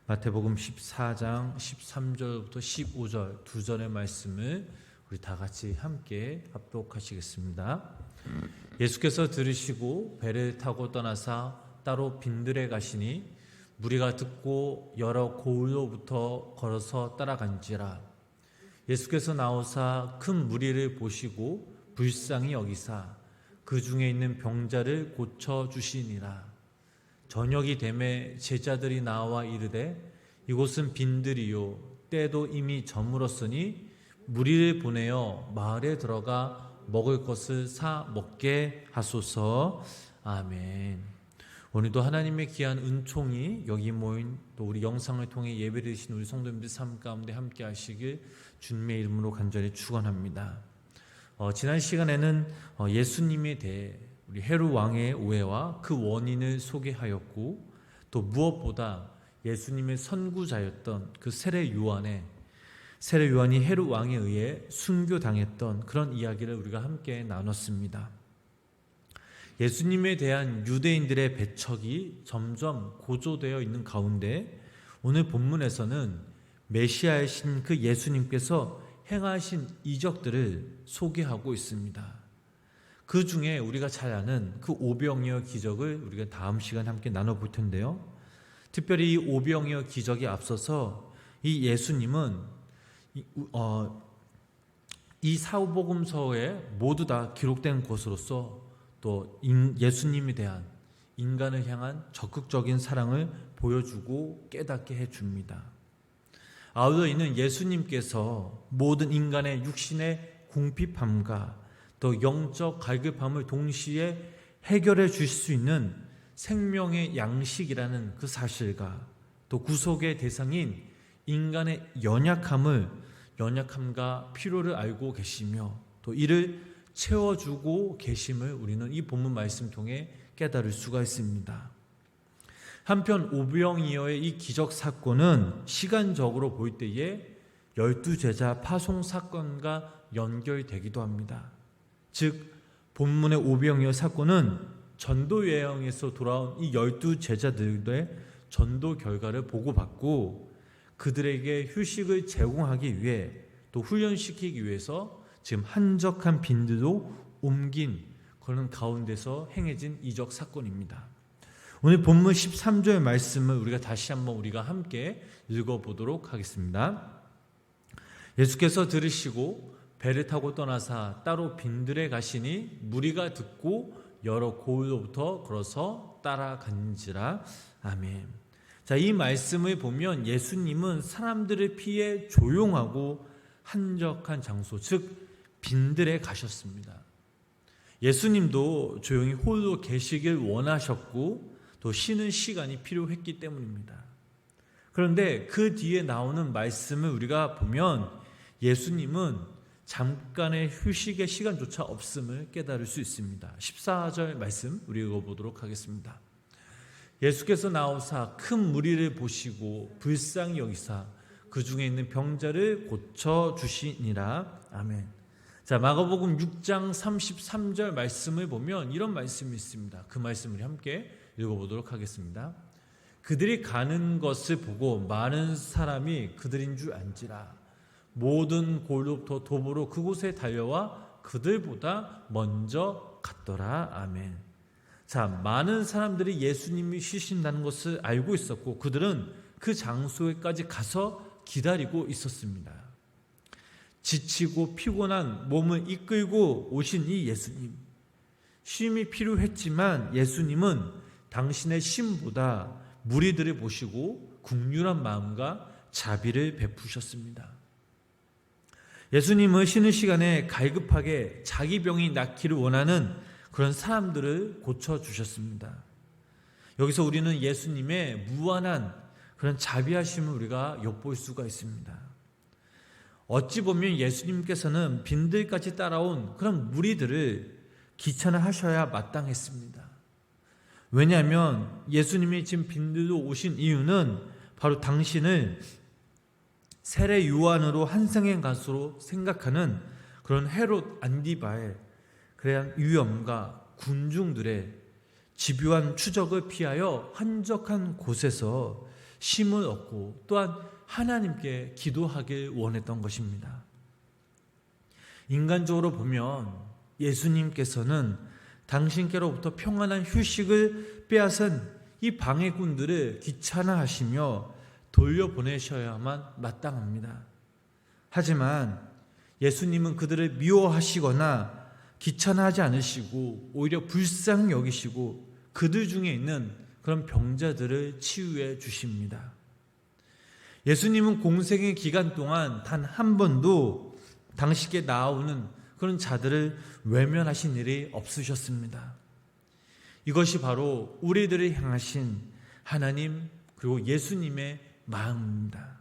마태복음 14장 13절부터 15절 두 절의 말씀을 우리 다 같이 함께 합독하시겠습니다. 예수께서 들으시고 배를 타고 떠나사 따로 빈들에 가시니 무리가 듣고 여러 고을로부터 걸어서 따라간지라. 예수께서 나오사 큰 무리를 보시고 불쌍히 여기사 그 중에 있는 병자를 고쳐 주시니라. 저녁이 되매 제자들이 나와 이르되 이곳은 빈들이요 때도 이미 저물었으니 무리를 보내어 마을에 들어가 먹을 것을 사 먹게 하소서. 아멘. 오늘도 하나님의 귀한 은총이 여기 모인 또 우리 영상을 통해 예배를 드신 우리 성도님들 삶 가운데 함께 하시길 주님의 이름으로 간절히 축원합니다. 지난 시간에는 예수님에 대해 우리 헤롯 왕의 오해와 그 원인을 소개하였고, 또 무엇보다 예수님의 선구자였던 그 세례 요한이 헤롯 왕에 의해 순교당했던 그런 이야기를 우리가 함께 나눴습니다. 예수님에 대한 유대인들의 배척이 점점 고조되어 있는 가운데 오늘 본문에서는 메시아이신 그 예수님께서 행하신 이적들을 소개하고 있습니다. 그 중에 우리가 잘 아는 그 오병이어 기적을 우리가 다음 시간 함께 나눠볼 텐데요. 특별히 이 오병이어 기적에 앞서서 이 예수님은 이 사복음서에 모두 다 기록된 것으로서 또 예수님에 대한 인간을 향한 적극적인 사랑을 보여주고 깨닫게 해줍니다. 아울러 이는 예수님께서 모든 인간의 육신의 궁핍함과 또 영적 갈급함을 동시에 해결해 주실 수 있는 생명의 양식이라는 그 사실과 또 구속의 대상인 인간의 연약함과 필요를 알고 계시며 또 이를 채워주고 계심을 우리는 이 본문 말씀 통해 깨달을 수가 있습니다. 한편 오병이어의 이 기적 사건은 시간적으로 볼 때에 12제자 파송 사건과 연결되기도 합니다. 즉 본문의 오병이어 사건은 전도 여행에서 돌아온 이 12제자들의 전도 결과를 보고받고 그들에게 휴식을 제공하기 위해 또 훈련시키기 위해서 지금 한적한 빈들로 옮긴 그런 가운데서 행해진 이적 사건입니다. 오늘 본문 13절 말씀을 우리가 다시 한번 우리가 함께 읽어보도록 하겠습니다. 예수께서 들으시고 배를 타고 떠나사 따로 빈들에 가시니 무리가 듣고 여러 고을로부터 걸어서 따라간지라. 아멘. 자, 이 말씀을 보면 예수님은 사람들을 피해 조용하고 한적한 장소, 즉 빈들에 가셨습니다. 예수님도 조용히 홀로 계시길 원하셨고 또 쉬는 시간이 필요했기 때문입니다. 그런데 그 뒤에 나오는 말씀을 우리가 보면 예수님은 잠깐의 휴식의 시간조차 없음을 깨달을 수 있습니다. 14절 말씀 우리 읽어보도록 하겠습니다. 예수께서 나오사 큰 무리를 보시고 불쌍히 여기사 그 중에 있는 병자를 고쳐주시니라. 아멘. 자, 마가복음 6장 33절 말씀을 보면 이런 말씀이 있습니다. 그 말씀을 함께 읽어보도록 하겠습니다. 그들이 가는 것을 보고 많은 사람이 그들인 줄 안지라. 모든 고을로부터 도보로 그곳에 달려와 그들보다 먼저 갔더라. 아멘. 자, 많은 사람들이 예수님이 쉬신다는 것을 알고 있었고 그들은 그 장소에까지 가서 기다리고 있었습니다. 지치고 피곤한 몸을 이끌고 오신 이 예수님, 쉼이 필요했지만 예수님은 당신의 쉼보다 무리들을 보시고 긍휼한 마음과 자비를 베푸셨습니다. 예수님은 쉬는 시간에 갈급하게 자기 병이 낫기를 원하는 그런 사람들을 고쳐주셨습니다. 여기서 우리는 예수님의 무한한 그런 자비하심을 우리가 엿볼 수가 있습니다. 어찌 보면 예수님께서는 빈들까지 따라온 그런 무리들을 귀찮아하셔야 마땅했습니다. 왜냐하면 예수님이 지금 빈들로 오신 이유는 바로 당신을 세례 요한으로 환상의 가수로 생각하는 그런 헤롯 안디바의 그러한 위엄과 군중들의 집요한 추적을 피하여 한적한 곳에서 쉼을 얻고 또한 하나님께 기도하길 원했던 것입니다. 인간적으로 보면 예수님께서는 당신께로부터 평안한 휴식을 빼앗은 이 방해꾼들을 귀찮아하시며 돌려보내셔야만 마땅합니다. 하지만 예수님은 그들을 미워하시거나 귀찮아하지 않으시고 오히려 불쌍히 여기시고 그들 중에 있는 그런 병자들을 치유해 주십니다. 예수님은 공생의 기간 동안 단 한 번도 당신께 나아오는 그런 자들을 외면하신 일이 없으셨습니다. 이것이 바로 우리들을 향하신 하나님 그리고 예수님의 마음입니다.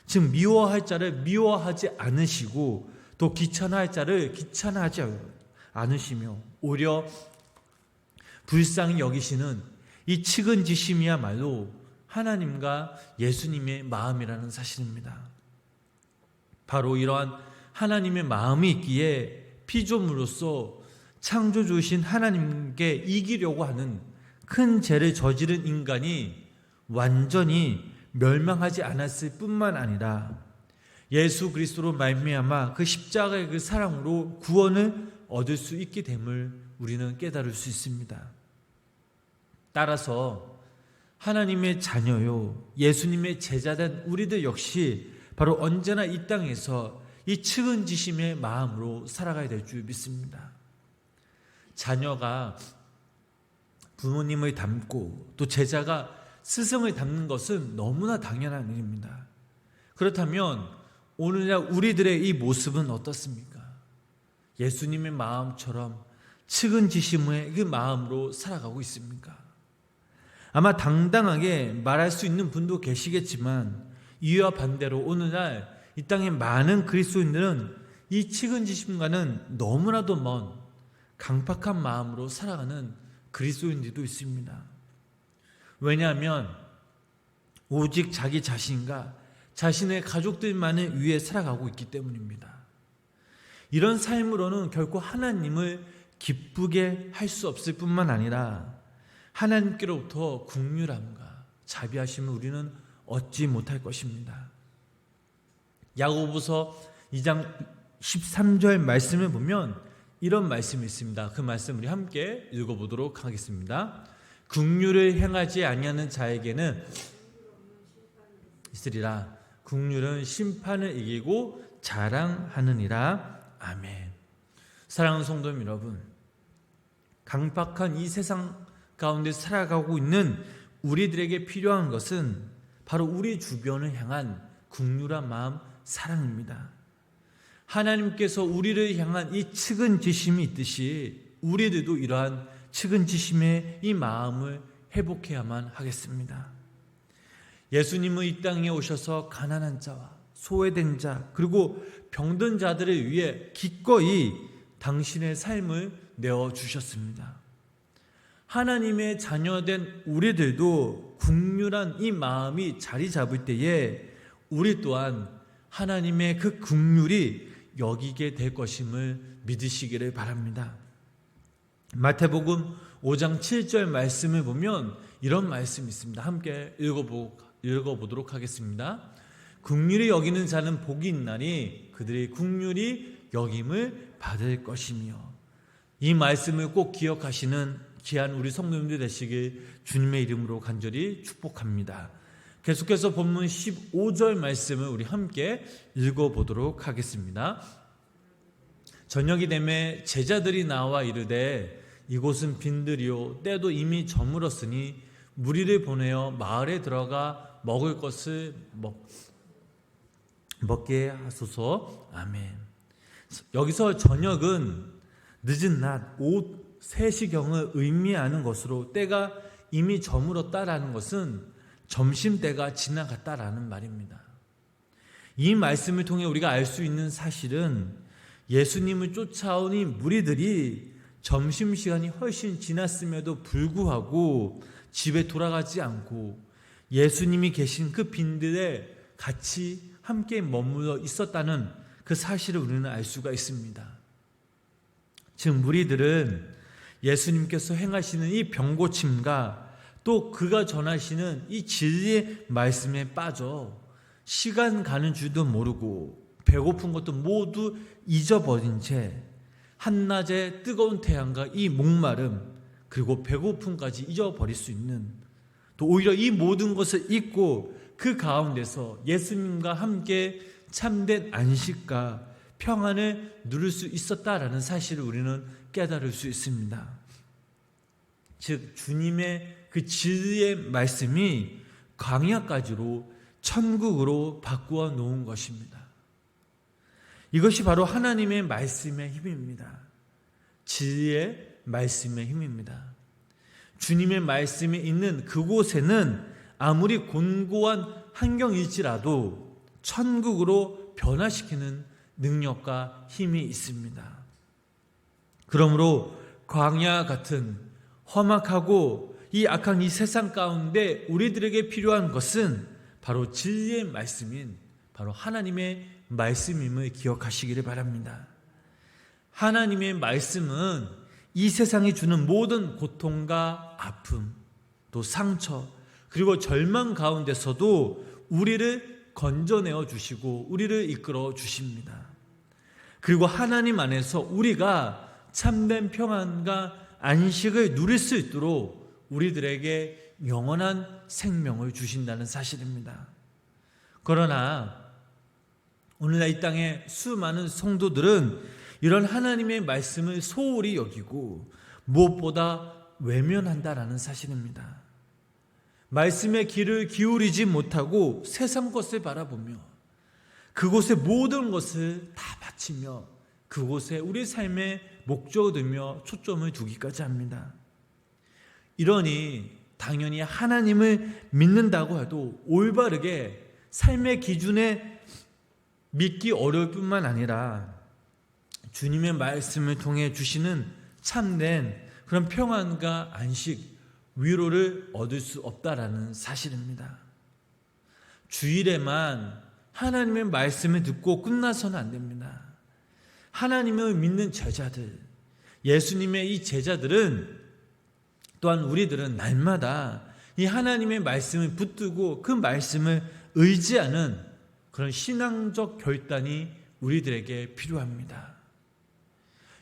즉 미워할 자를 미워하지 않으시고 또 귀찮아할 자를 귀찮아하지 않으시며 오히려 불쌍히 여기시는 이 측은지심이야말로 하나님과 예수님의 마음이라는 사실입니다. 바로 이러한 하나님의 마음이 있기에 피조물로서 창조주신 하나님께 이기려고 하는 큰 죄를 저지른 인간이 완전히 멸망하지 않았을 뿐만 아니라 예수 그리스도로 말미암아 그 십자가의 그 사랑으로 구원을 얻을 수 있게 됨을 우리는 깨달을 수 있습니다. 따라서 하나님의 자녀요 예수님의 제자된 우리들 역시 바로 언제나 이 땅에서 이 측은지심의 마음으로 살아가야 될 줄 믿습니다. 자녀가 부모님을 닮고 또 제자가 스승을 닮는 것은 너무나 당연한 일입니다. 그렇다면 오늘날 우리들의 이 모습은 어떻습니까? 예수님의 마음처럼 측은지심의 그 마음으로 살아가고 있습니까? 아마 당당하게 말할 수 있는 분도 계시겠지만 이와 반대로 오늘날 이 땅의 많은 그리스도인들은 이 측은지심과는 너무나도 먼 강팍한 마음으로 살아가는 그리스도인들도 있습니다. 왜냐하면 오직 자기 자신과 자신의 가족들만을 위해 살아가고 있기 때문입니다. 이런 삶으로는 결코 하나님을 기쁘게 할 수 없을 뿐만 아니라 하나님께로부터 긍휼함과 자비하심을 우리는 얻지 못할 것입니다. 야고보서 2장 13절 말씀을 보면 이런 말씀이 있습니다. 그 말씀 우리 함께 읽어보도록 하겠습니다. 긍휼을 행하지 아니하는 자에게는 있으리라. 긍휼은 심판을 이기고 자랑하느니라. 아멘. 사랑하는 성도 여러분, 강팍한 이 세상 가운데 살아가고 있는 우리들에게 필요한 것은 바로 우리 주변을 향한 긍휼한 마음, 사랑입니다. 하나님께서 우리를 향한 이 측은지심이 있듯이 우리들도 이러한 측은지심의 이 마음을 회복해야만 하겠습니다. 예수님은 이 땅에 오셔서 가난한 자와 소외된 자 그리고 병든 자들을 위해 기꺼이 당신의 삶을 내어주셨습니다. 하나님의 자녀된 우리들도 긍휼한 이 마음이 자리 잡을 때에 우리 또한 하나님의 그 긍휼이 여기게 될 것임을 믿으시기를 바랍니다. 마태복음 5장 7절 말씀을 보면 이런 말씀이 있습니다. 함께 읽어보도록 하겠습니다. 긍휼히 여기는 자는 복이 있나니 그들의 긍휼이 여김을 받을 것이며. 이 말씀을 꼭 기억하시는 귀한 우리 성도님들 되시길 주님의 이름으로 간절히 축복합니다. 계속해서 본문 15절 말씀을 우리 함께 읽어보도록 하겠습니다. 저녁이 되매 제자들이 나와 이르되 이곳은 빈들이요 때도 이미 저물었으니 무리를 보내어 마을에 들어가 먹을 것을 먹게 하소서. 아멘. 여기서 저녁은 늦은 낮 오후 3시경을 의미하는 것으로 때가 이미 저물었다라는 것은 점심때가 지나갔다라는 말입니다. 이 말씀을 통해 우리가 알 수 있는 사실은 예수님을 쫓아온 이 무리들이 점심시간이 훨씬 지났음에도 불구하고 집에 돌아가지 않고 예수님이 계신 그 빈들에 같이 함께 머물러 있었다는 그 사실을 우리는 알 수가 있습니다. 즉 무리들은 예수님께서 행하시는 이 병고침과 또 그가 전하시는 이 진리의 말씀에 빠져 시간 가는 줄도 모르고 배고픈 것도 모두 잊어버린 채 한낮의 뜨거운 태양과 이 목마름 그리고 배고픔까지 잊어버릴 수 있는, 또 오히려 이 모든 것을 잊고 그 가운데서 예수님과 함께 참된 안식과 평안을 누릴 수 있었다라는 사실을 우리는 깨달을 수 있습니다. 즉 주님의 그 진리의 말씀이 광야까지로 천국으로 바꾸어 놓은 것입니다. 이것이 바로 하나님의 말씀의 힘입니다. 진리의 말씀의 힘입니다. 주님의 말씀이 있는 그곳에는 아무리 곤고한 환경일지라도 천국으로 변화시키는 능력과 힘이 있습니다. 그러므로 광야 같은 험악하고 이 악한 이 세상 가운데 우리들에게 필요한 것은 바로 진리의 말씀인 바로 하나님의 말씀임을 기억하시기를 바랍니다. 하나님의 말씀은 이 세상이 주는 모든 고통과 아픔, 또 상처, 그리고 절망 가운데서도 우리를 건져내어 주시고 우리를 이끌어 주십니다. 그리고 하나님 안에서 우리가 참된 평안과 안식을 누릴 수 있도록 우리들에게 영원한 생명을 주신다는 사실입니다. 그러나 오늘날 이 땅의 수많은 성도들은 이런 하나님의 말씀을 소홀히 여기고 무엇보다 외면한다라는 사실입니다. 말씀의 귀를 기울이지 못하고 세상 것을 바라보며 그곳에 모든 것을 다 바치며 그곳에 우리 삶의 목적을 두며 초점을 두기까지 합니다. 이러니 당연히 하나님을 믿는다고 해도 올바르게 삶의 기준에 믿기 어려울 뿐만 아니라 주님의 말씀을 통해 주시는 참된 그런 평안과 안식, 위로를 얻을 수 없다라는 사실입니다. 주일에만 하나님의 말씀을 듣고 끝나서는 안 됩니다. 하나님을 믿는 제자들, 예수님의 이 제자들은 또한 우리들은 날마다 이 하나님의 말씀을 붙들고 그 말씀을 의지하는 그런 신앙적 결단이 우리들에게 필요합니다.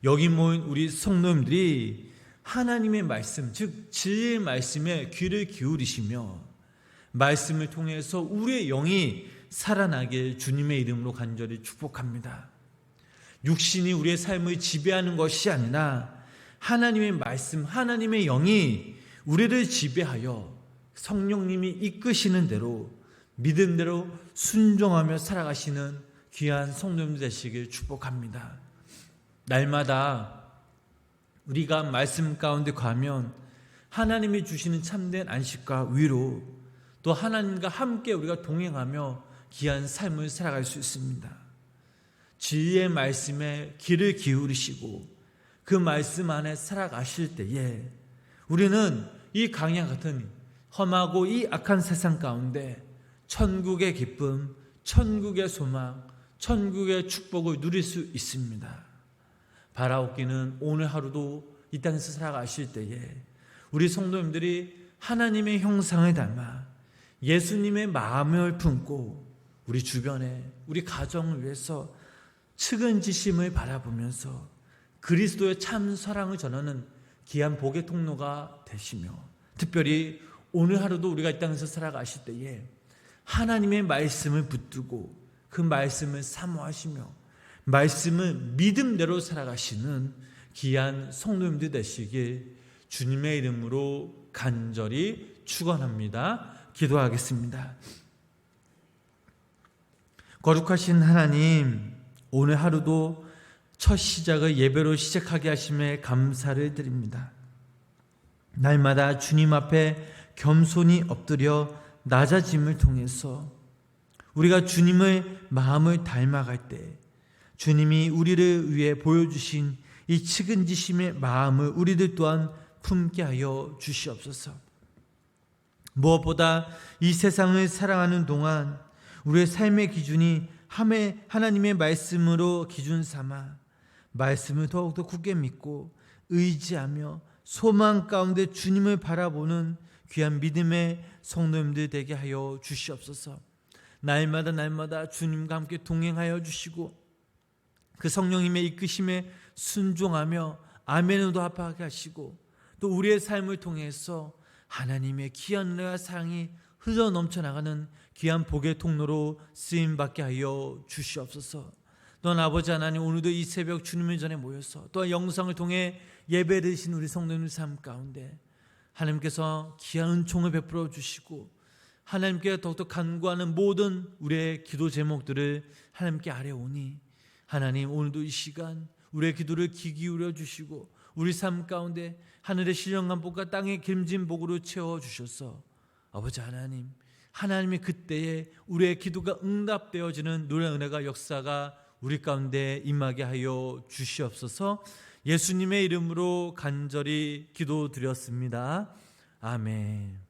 여기 모인 우리 성도님들이 하나님의 말씀, 즉 진리의 말씀에 귀를 기울이시며 말씀을 통해서 우리의 영이 살아나길 주님의 이름으로 간절히 축복합니다. 육신이 우리의 삶을 지배하는 것이 아니라 하나님의 말씀, 하나님의 영이 우리를 지배하여 성령님이 이끄시는 대로 믿음대로 순종하며 살아가시는 귀한 성도님 되시길 축복합니다. 날마다 우리가 말씀 가운데 가면 하나님이 주시는 참된 안식과 위로, 또 하나님과 함께 우리가 동행하며 귀한 삶을 살아갈 수 있습니다. 진리의 말씀에 귀를 기울이시고 그 말씀 안에 살아가실 때에 우리는 이 광야 같은 험하고 이 악한 세상 가운데 천국의 기쁨, 천국의 소망, 천국의 축복을 누릴 수 있습니다. 바라옵기는 오늘 하루도 이 땅에서 살아가실 때에 우리 성도님들이 하나님의 형상을 닮아 예수님의 마음을 품고 우리 주변에 우리 가정을 위해서 측은지심을 바라보면서 그리스도의 참 사랑을 전하는 귀한 복의 통로가 되시며, 특별히 오늘 하루도 우리가 이 땅에서 살아가실 때에 하나님의 말씀을 붙들고 그 말씀을 사모하시며 말씀을 믿음대로 살아가시는 귀한 성도님들 되시길 주님의 이름으로 간절히 축원합니다. 기도하겠습니다. 거룩하신 하나님, 오늘 하루도 첫 시작을 예배로 시작하게 하심에 감사를 드립니다. 날마다 주님 앞에 겸손히 엎드려 낮아짐을 통해서 우리가 주님의 마음을 닮아갈 때 주님이 우리를 위해 보여주신 이 측은지심의 마음을 우리들 또한 품게 하여 주시옵소서. 무엇보다 이 세상을 사랑하는 동안 우리의 삶의 기준이 하나님의 말씀으로 기준 삼아 말씀을 더욱더 굳게 믿고 의지하며 소망 가운데 주님을 바라보는 귀한 믿음의 성도님들 되게 하여 주시옵소서. 날마다 주님과 함께 동행하여 주시고 그 성령님의 이끄심에 순종하며 아멘으로 합하게 하시고 또 우리의 삶을 통해서 하나님의 귀한 은혜와 사랑이 흘러 넘쳐나가는 귀한 복의 통로로 쓰임받게 하여 주시옵소서. 또한 아버지 하나님, 오늘도 이 새벽 주님의 전에 모여서 또한 영상을 통해 예배 드리신 우리 성도님의 삶 가운데 하나님께서 귀한 은총을 베풀어 주시고 하나님께 더욱더 간구하는 모든 우리의 기도 제목들을 하나님께 아뢰오니 하나님, 오늘도 이 시간 우리의 기도를 귀 기울여 주시고 우리 삶 가운데 하늘의 신령한 복과 땅의 기름진 복으로 채워주셔서 아버지 하나님, 하나님의 그때에 우리의 기도가 응답되어지는 노래 은혜가 역사가 우리 가운데 임하게 하여 주시옵소서. 예수님의 이름으로 간절히 기도드렸습니다. 아멘.